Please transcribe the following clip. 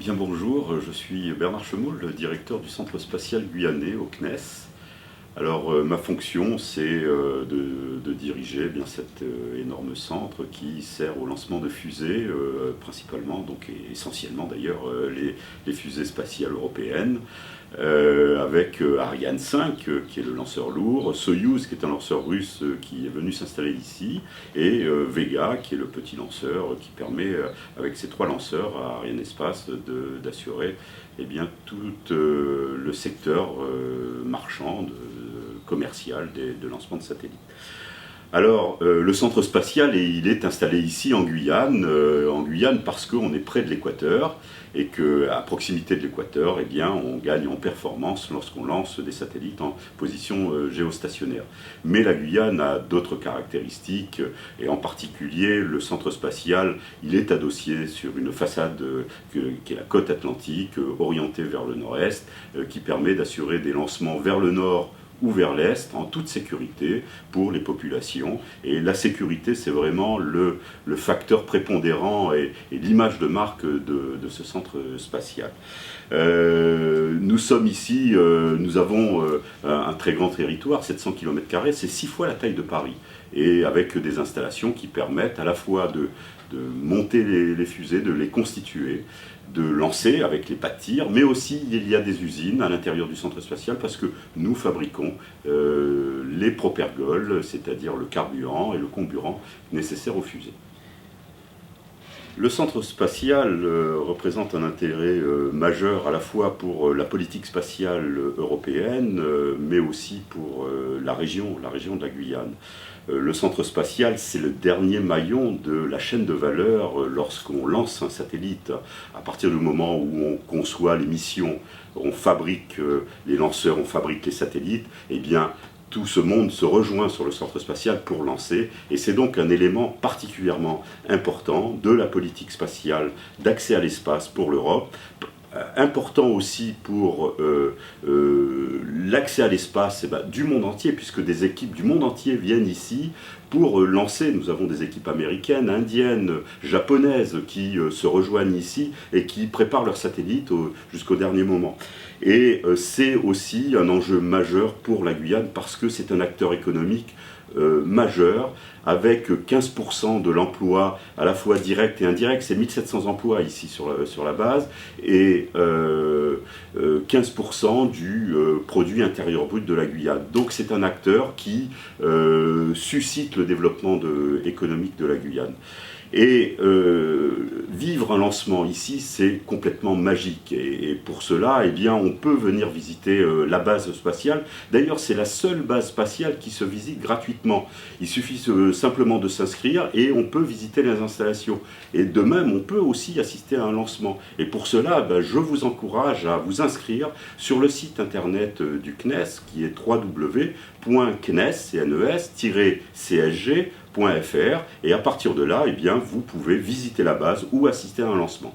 Bien bonjour, je suis Bernard Chemoul, le directeur du Centre spatial guyanais au CNES. Alors ma fonction c'est de diriger cet énorme centre qui sert au lancement de fusées, principalement, donc et essentiellement d'ailleurs les fusées spatiales européennes, avec Ariane 5 qui est le lanceur lourd, Soyouz qui est un lanceur russe qui est venu s'installer ici, et Vega qui est le petit lanceur qui permet avec ces trois lanceurs à Arianespace d'assurer tout le secteur marchand, commercial de lancement de satellites. Alors, le centre spatial, il est installé ici en Guyane parce qu'on est près de l'équateur et qu'à proximité de l'équateur, on gagne en performance lorsqu'on lance des satellites en position géostationnaire. Mais la Guyane a d'autres caractéristiques, et en particulier le centre spatial, il est adossé sur une façade qui est la côte atlantique, orientée vers le nord-est, qui permet d'assurer des lancements vers le nord ou vers l'Est, en toute sécurité pour les populations. Et la sécurité, c'est vraiment le facteur prépondérant et l'image de marque de ce centre spatial. Nous sommes ici, nous avons un très grand territoire, 700 km², c'est 6 fois la taille de Paris, et avec des installations qui permettent à la fois de monter les fusées, de les constituer, de lancer avec les pas de tir, mais aussi il y a des usines à l'intérieur du centre spatial parce que nous fabriquons les propergols, c'est-à-dire le carburant et le comburant nécessaires aux fusées. Le centre spatial représente un intérêt majeur à la fois pour la politique spatiale européenne, mais aussi pour la région de la Guyane. Le centre spatial, c'est le dernier maillon de la chaîne de valeur lorsqu'on lance un satellite. À partir du moment où on conçoit les missions, on fabrique les lanceurs, on fabrique les satellites, tout ce monde se rejoint sur le centre spatial pour lancer, et c'est donc un élément particulièrement important de la politique spatiale d'accès à l'espace pour l'Europe, important aussi pour l'accès à l'espace du monde entier, puisque des équipes du monde entier viennent ici pour lancer. Nous avons des équipes américaines, indiennes, japonaises qui se rejoignent ici et qui préparent leurs satellites jusqu'au dernier moment. Et c'est aussi un enjeu majeur pour la Guyane parce que c'est un acteur économique majeur, avec 15% de l'emploi à la fois direct et indirect, c'est 1700 emplois ici sur la base, et 15% du produit intérieur brut de la Guyane. Donc c'est un acteur qui suscite le développement économique de la Guyane. Et vivre un lancement ici, c'est complètement magique. Et pour cela, on peut venir visiter la base spatiale. D'ailleurs, c'est la seule base spatiale qui se visite gratuitement. Il suffit simplement de s'inscrire et on peut visiter les installations. Et de même, on peut aussi assister à un lancement. Et pour cela, je vous encourage à vous inscrire sur le site internet du CNES, qui est www.cnes-csg.fr, et à partir de là, vous pouvez visiter la base ou assister à un lancement.